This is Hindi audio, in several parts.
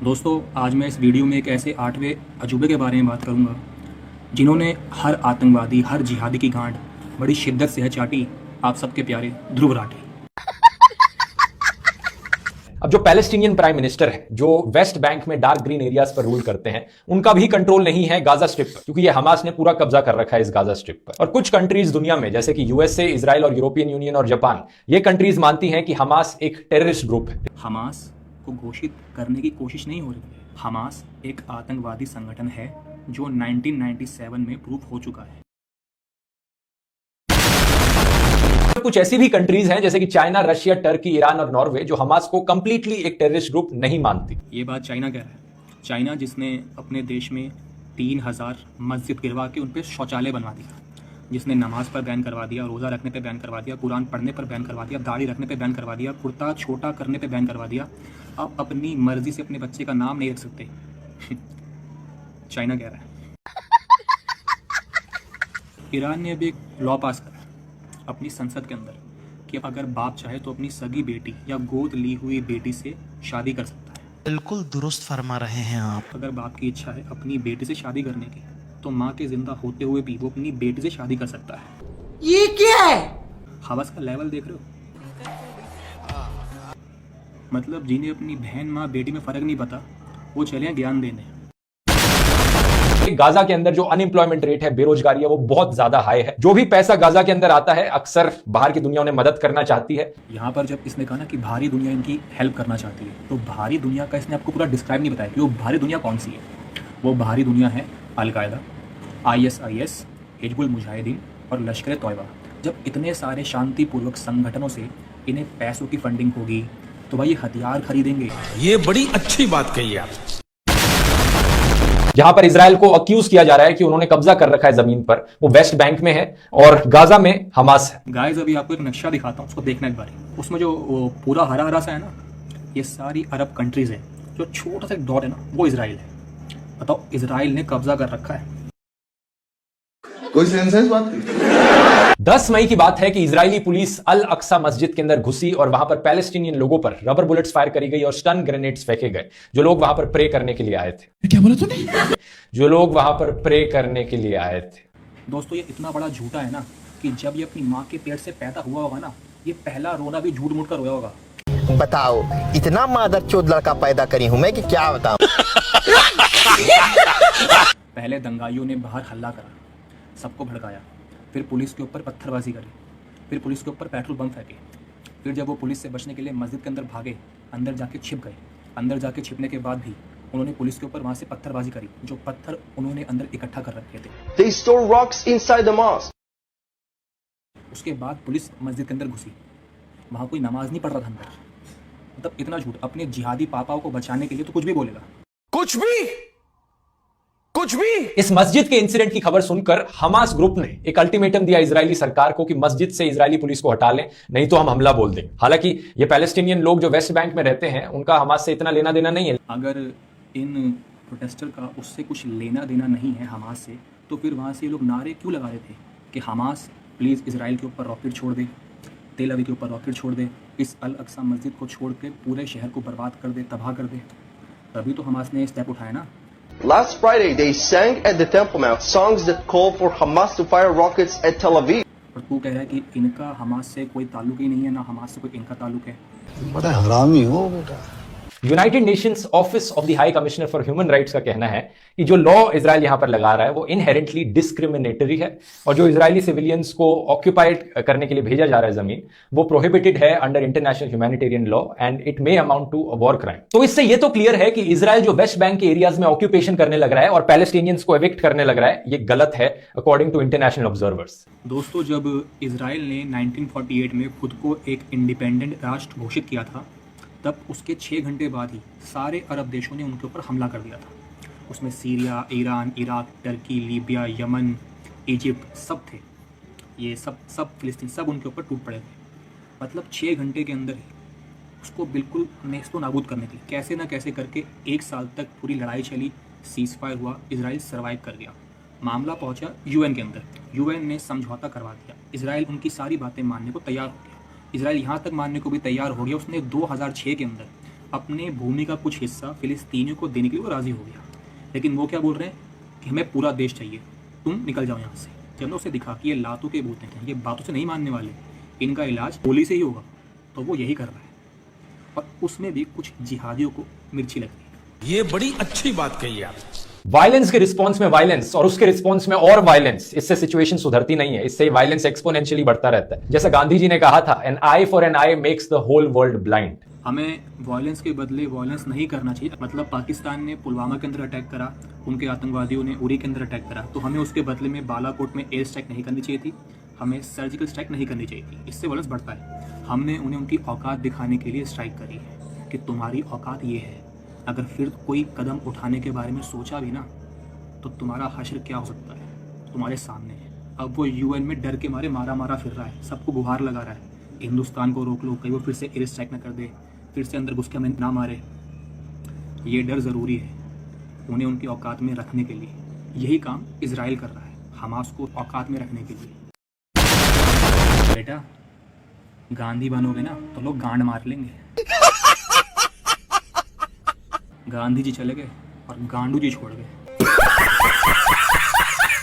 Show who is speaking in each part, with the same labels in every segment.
Speaker 1: दोस्तों, आज मैं इस वीडियो में एक ऐसे 8वें अजूबे के बारे में बात करूंगा जिन्होंने हर आतंकवादी, हर जिहादी की गांड बड़ी शिद्दत से है चाटी। आप सबके प्यारे ध्रुव राठी।
Speaker 2: अब जो पैलेस्टीनियन प्राइम मिनिस्टर है, जो वेस्ट बैंक में डार्क ग्रीन एरियाज पर रूल करते हैं, उनका भी कंट्रोल नहीं है गाजा स्ट्रिप पर, क्योंकि ये हमास ने पूरा कब्जा कर रखा है इस गाजा स्ट्रिप पर। और कुछ कंट्रीज दुनिया में, जैसे कि यूएसए, इजराइल और यूरोपियन यूनियन और जापान, ये कंट्रीज मानती हैं कि हमास एक टेररिस्ट ग्रुप है।
Speaker 1: हमास को घोषित करने की कोशिश नहीं हो रही। हमास एक आतंकवादी संगठन है जो 1997 में प्रूफ हो चुका है।
Speaker 2: कुछ ऐसी भी कंट्रीज हैं जैसे कि चाइना, रशिया, टर्की, ईरान और नॉर्वे, जो हमास को कंप्लीटली एक टेररिस्ट ग्रुप नहीं मानती।
Speaker 1: ये बात चाइना कह रहा है। चाइना जिसने अपने देश में 3000 मस्जिद गिरवा के उन पर शौचालय बनवा दिया, जिसने नमाज पर बैन करवा दिया, रोज़ा रखने पे बैन करवा दिया, कुरान पढ़ने पर बैन करवा दिया, दाढ़ी रखने पे बैन करवा दिया, कुर्ता छोटा करने पे बैन करवा दिया। आप अपनी मर्जी से अपने बच्चे का नाम नहीं रख सकते। चाइना कह रहा है। ईरान ने अभी एक लॉ पास करा अपनी संसद के अंदर कि अब अगर बाप चाहे तो अपनी सगी बेटी या गोद ली हुई बेटी से शादी कर सकता है।
Speaker 3: बिल्कुल दुरुस्त फरमा रहे हैं आप।
Speaker 1: अगर बाप की इच्छा है अपनी बेटी से शादी करने की, तो माँ के जिंदा होते हुए भी वो अपनी बेटी से शादी कर सकता है।
Speaker 4: ये क्या है?
Speaker 1: हवस का लेवल देख रहे हो? मतलब जिन्हें अपनी बहन, माँ, बेटी में फर्क नहीं पता, वो चले ज्ञान देने।
Speaker 2: गाजा के अंदर जो अनएम्प्लॉयमेंट रेट है, बेरोजगारी है, वो बहुत ज्यादा हाई है। जो भी पैसा गाजा के अंदर आता है, अक्सर बाहर की दुनिया उन्हें मदद करना चाहती है।
Speaker 1: यहाँ पर जब इसने कहा ना कि भारी दुनिया इनकी हेल्प करना चाहती है, तो भारी दुनिया का इसने आपको पूरा डिस्क्राइब नहीं बताया कि वो भारी दुनिया कौन सी है। वो भारी दुनिया है अलकायदा, ISIS, हिजबुल मुजाहिदीन और लश्कर तोयबा। जब इतने सारे शांतिपूर्वक संगठनों से इन्हें पैसों की फंडिंग होगी, तो भाई ये हथियार खरीदेंगे।
Speaker 5: ये बड़ी अच्छी बात कही आप।
Speaker 2: जहां पर इजराइल को अक्यूज किया जा रहा है कि उन्होंने कब्जा कर रखा है जमीन पर, वो वेस्ट बैंक में है और गाजा में हमास है।
Speaker 1: गाइस, अभी आपको एक नक्शा दिखाता हूँ, उसको देखना एक बार। उसमें जो पूरा हरा हरा सा है ना, ये सारी अरब कंट्रीज है। जो छोटा सा एक डॉट है ना, वो इजराइल है। बताओ, इजराइल ने कब्जा कर रखा है।
Speaker 6: कोई सेंस है इस बात की?
Speaker 2: 10 मई की बात है कि इजरायली पुलिस अल अक्सा मस्जिद के अंदर घुसी और वहां पर पैलेस्टीनियन लोगों पर रबर बुलेट्स फायर करी गई और स्टन ग्रेनेड्स फेंके गए, जो लोग वहां पर प्रे करने के लिए आए थे।
Speaker 5: क्या बोला तूने?
Speaker 2: जो लोग वहां पर प्रे करने के लिए आए थे।
Speaker 1: दोस्तों, ये इतना बड़ा झूठा है ना कि जब ये अपनी माँ के पेट से पैदा हुआ होगा ना, ये पहला रोना भी झूठ मूठ कर रोया होगा।
Speaker 4: बताओ, इतना मादरचोद लड़का पैदा करी हूं मैं कि क्या बताऊं।
Speaker 1: पहले दंगाइयों ने बाहर हल्ला करा, सबको भड़काया, फिर पुलिस के ऊपर पत्थरबाजी करी, फिर पुलिस के ऊपर पेट्रोल बम फेंके, फिर जब वो पुलिस से बचने के लिए मस्जिद के अंदर भागे, अंदर जाके छिप गए। अंदर जाके छिपने के बाद भी उन्होंने पुलिस के ऊपर वहां से पत्थरबाजी करी, जो पत्थर उन्होंने अंदर इकट्ठा कर रखे थे।
Speaker 7: They store rocks inside the mosque.
Speaker 1: उसके बाद पुलिस मस्जिद के अंदर घुसी, वहां कोई नमाज नहीं पढ़ रहा था अंदर। मतलब इतना झूठ। अपने जिहादी पापाओं को बचाने के लिए तो कुछ भी बोलेगा।
Speaker 5: कुछ भी।
Speaker 2: इस मस्जिद के इंसिडेंट की खबर सुनकर हमास ग्रुप ने एक अल्टीमेटम दिया इजरायली सरकार को कि मस्जिद से इजरायली पुलिस को हटा लें, नहीं तो हम हमला बोल दें। हालांकि ये पैलेस्टीनियन लोग जो वेस्ट बैंक में रहते हैं, उनका हमास से इतना लेना देना नहीं है।
Speaker 1: अगर इन प्रोटेस्टर का उससे कुछ लेना देना नहीं है हमास से, तो फिर वहाँ से ये लोग नारे क्यों लगा रहे थे कि हमास प्लीज़ इसराइल के ऊपर रॉकेट छोड़ दे, तेल अवीव के ऊपर रॉकेट छोड़ दे, इस अल अक्सा मस्जिद को छोड़ के पूरे शहर को बर्बाद कर दे, तबाह कर दे। तभी तो हमास ने स्टेप उठाया ना।
Speaker 7: Last Friday, they sang at the Temple Mount songs that call for Hamas to fire rockets at Tel Aviv.
Speaker 1: और तू कह रहा है कि इनका हमास से कोई ताल्लुक ही नहीं है, ना हमास से कोई इनका ताल्लुक है।
Speaker 6: बड़ा हरामी हो बेटा।
Speaker 2: United Nations office of the high commissioner for human rights का कहना है कि जो लॉ इजराइल यहां पर लगा रहा है वो इनहेरेंटली डिस्क्रिमिनेटरी है, और जो इजरायली सिविलियंस को ऑक्यूपाइड करने के लिए भेजा जा रहा है जमीन, वो प्रोहिबिटेड है under international humanitarian law and it may amount to a war crime. तो इससे ये तो क्लियर है कि इजराइल जो वेस्ट बैंक के एरियाज में ऑक्यूपेशन करने लग रहा है और पैलेस्टीनियंस को एविक्ट करने लग रहा है, ये गलत है अकॉर्डिंग टू इंटरनेशनल ऑब्जर्वर्स।
Speaker 1: दोस्तों, जब इजराइल ने 1948 में खुद को एक इंडिपेंडेंट राष्ट्र घोषित किया था, तब उसके 6 घंटे बाद ही सारे अरब देशों ने उनके ऊपर हमला कर दिया था। उसमें Syria, Iran, Iraq, Turkey, Libya, Yemen, Egypt सब थे। ये सब फिलिस्तीन सब उनके ऊपर टूट पड़े थे। मतलब 6 घंटे के अंदर ही उसको बिल्कुल नेस्तो नाबूद करने के लिए कैसे ना कैसे करके 1 साल तक पूरी लड़ाई चली, सीज फायर हुआ, इजराइल सर्वाइव कर गया। मामला पहुंचा UN के अंदर, UN ने समझौता करवा दिया। इजराइल उनकी सारी बातें मानने को तैयार हो गया। इजराइल यहाँ तक मानने को भी तैयार हो गया, उसने 2006 के अंदर अपने भूमि का कुछ हिस्सा फिलिस्तीनियों को देने के लिए वो राज़ी हो गया, लेकिन वो क्या बोल रहे हैं कि हमें पूरा देश चाहिए, तुम निकल जाओ यहाँ से। जब हमने उसे दिखा कि ये लातों के भूत हैं, ये बातों से नहीं मानने वाले, इनका इलाज गोली से ही होगा, तो वो यही कर रहा है। और उसमें भी कुछ जिहादियों को मिर्ची लग गई।
Speaker 5: ये बड़ी अच्छी बात कही आप।
Speaker 2: वायलेंस के रिस्पॉन्स में वायलेंस और उसके रिस्पॉन्स में और वायलेंस, इससे सिचुएशन सुधरती नहीं है, इससे वायलेंस एक्सपोनेंशियली बढ़ता रहता है। जैसा गांधी जी ने कहा था, an eye for an eye makes the whole world blind.
Speaker 1: हमें वायलेंस के बदले वायलेंस नहीं करना चाहिए। मतलब पाकिस्तान ने पुलवामा के अंदर अटैक करा, उनके आतंकवादियों ने उरी के अंदर अटैक करा, तो हमें उसके बदले में बालाकोट में एयर स्ट्राइक नहीं करनी चाहिए थी, हमें सर्जिकल स्ट्राइक नहीं करनी चाहिए थी। इससे वायलेंस बढ़ता है। हमने उन्हें उनकी औकात दिखाने के लिए स्ट्राइक करी है कि तुम्हारी औकात ये है, अगर फिर कोई कदम उठाने के बारे में सोचा भी ना तो तुम्हारा हश्र क्या हो सकता है, तुम्हारे सामने है। अब वो यूएन में डर के मारे मारा फिर रहा है, सबको गुहार लगा रहा है हिंदुस्तान को रोक लो, कहीं वो फिर से एयर स्ट्राइक ना कर दे, फिर से अंदर घुस के हमें ना मारे। ये डर ज़रूरी है उन्हें उनकी औकात में रखने के लिए। यही काम इजराइल कर रहा है हमास को औकात में रखने के लिए। बेटा गांधी बनोगे ना तो लोग गांड मार लेंगे। गांधी जी चले गए और गांडू जी छोड़ गए।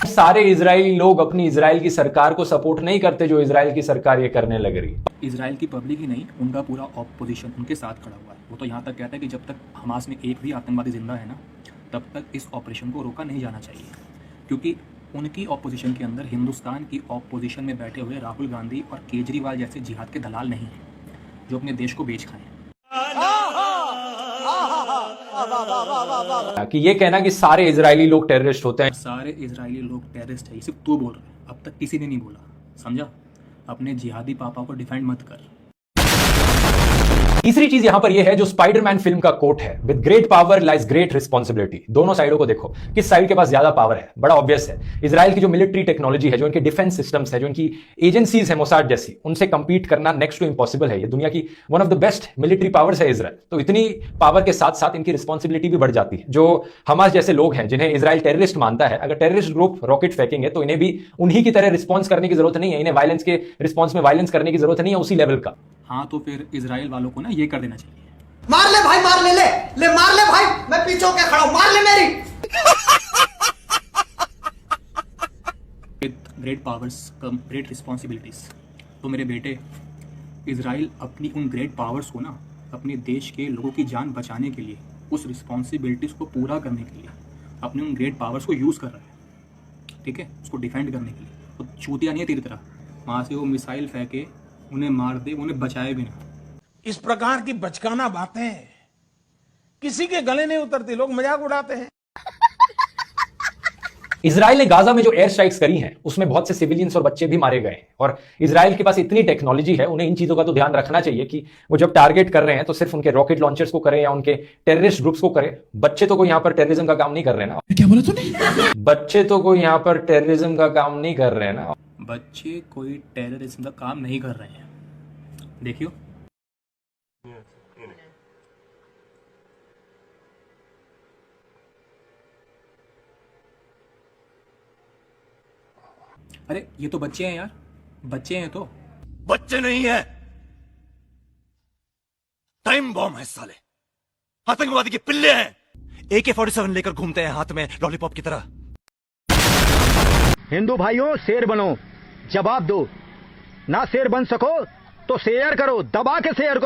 Speaker 2: सारे इजरायली लोग अपनी इजराइल की सरकार को सपोर्ट नहीं करते जो इजराइल की सरकार ये करने लग रही है।
Speaker 1: इजराइल की पब्लिक ही नहीं, उनका पूरा ऑपोजिशन उनके साथ खड़ा हुआ है। वो तो यहाँ तक कहता है कि जब तक हमास में एक भी आतंकवादी जिंदा है ना, तब तक इस ऑपरेशन को रोका नहीं जाना चाहिए, क्योंकि उनकी ऑपोजिशन के अंदर हिंदुस्तान की ऑपोजिशन में बैठे हुए राहुल गांधी और केजरीवाल जैसे जिहाद के दलाल नहीं हैं जो अपने देश को बेच खाएं।
Speaker 2: कि ये कहना कि सारे इजरायली लोग टेररिस्ट होते हैं।
Speaker 1: सारे इजरायली लोग टेररिस्ट है, ये सिर्फ तू बोल रहा है, अब तक किसी ने नहीं बोला, समझा? अपने जिहादी पापा को डिफेंड मत कर।
Speaker 2: तीसरी चीज यहां पर यह है जो स्पाइडरमैन फिल्म का कोट है, with great power lies great responsibility. दोनों साइडों को देखो, किस साइड के पास ज्यादा पावर है, बड़ा ऑब्वियस है। इजराइल की जो मिलिट्री टेक्नोलॉजी है, जो इनके डिफेंस सिस्टम्स है, जो इनकी एजेंसीज है मोसाद जैसी, उनसे कंपीट करना नेक्स्ट टू इम्पॉसिबल है। ये दुनिया की one of the best military powers है इजराइल। तो इतनी पावर के साथ साथ इनकी रिस्पॉन्सिबिलिटी भी बढ़ जाती है। जो हमास जैसे लोग हैं जिन्हें इजराइल टेररिस्ट मानता है, अगर टेररिस्ट ग्रुप रॉकेट फेंकेंगे तो इन्हें भी उन्हीं की तरह रिस्पॉन्स करने की जरूरत नहीं है। इन्हें वायलेंस के रिस्पॉन्स में वायलेंस करने की जरूरत नहीं है उसी लेवल का।
Speaker 1: हाँ, तो फिर इजराइल वालों को ना ये कर देना चाहिए।
Speaker 8: मार ले भाई, मार ले, ले मार ले भाई, मैं पीछे होके खड़ा हूं, मार ले मेरी।
Speaker 1: With great powers come great responsibilities. तो मेरे बेटे, इजराइल अपनी उन ग्रेट पावर्स को ना अपने देश के लोगों की जान बचाने के लिए, उस रिस्पॉन्सिबिलिटीज को पूरा करने के लिए अपने उन ग्रेट पावर्स को यूज़ कर रहा है, ठीक है, उसको डिफेंड करने के लिए। तो चूतिया नहीं है तेरी तरह, वहाँ से वो मिसाइल फेंके, उन्हें मार दे, उन्हें बचाए भी ना।
Speaker 5: इस प्रकार की बचकाना बातें किसी के गले नहीं उतरती, लोग मजाक उड़ाते हैं।
Speaker 2: इजराइल ने गाजा में जो एयर स्ट्राइक्स करी हैं उसमें बहुत से सिविलियंस और बच्चे भी मारे गए हैं। और इजराइल के पास इतनी टेक्नोलॉजी है, उन्हें इन चीजों का तो ध्यान रखना चाहिए कि वो जब टारगेट कर रहे हैं तो सिर्फ उनके रॉकेट लॉन्चर्स को करें या उनके टेररिस्ट ग्रुप्स को करें। बच्चे तो कोई यहां पर टेररिज्म का काम नहीं कर रहे ना।
Speaker 3: क्या बोला तूने?
Speaker 2: बच्चे तो कोई यहां पर टेररिज्म का काम नहीं कर रहे ना।
Speaker 1: बच्चे कोई टेररिज्म का काम नहीं कर रहे हैं, देखियो। अरे ये तो बच्चे हैं यार, बच्चे हैं तो।
Speaker 9: बच्चे नहीं है, टाइम बॉम्ब है साले, आतंकवादी के पिल्ले हैं। AK-47 लेकर घूमते हैं हाथ में लॉलीपॉप की तरह।
Speaker 4: हिंदू भाइयों, शेर बनो, जवाब दो। ना शेर बन सको तो शेयर करो, दबा के शेयर करो।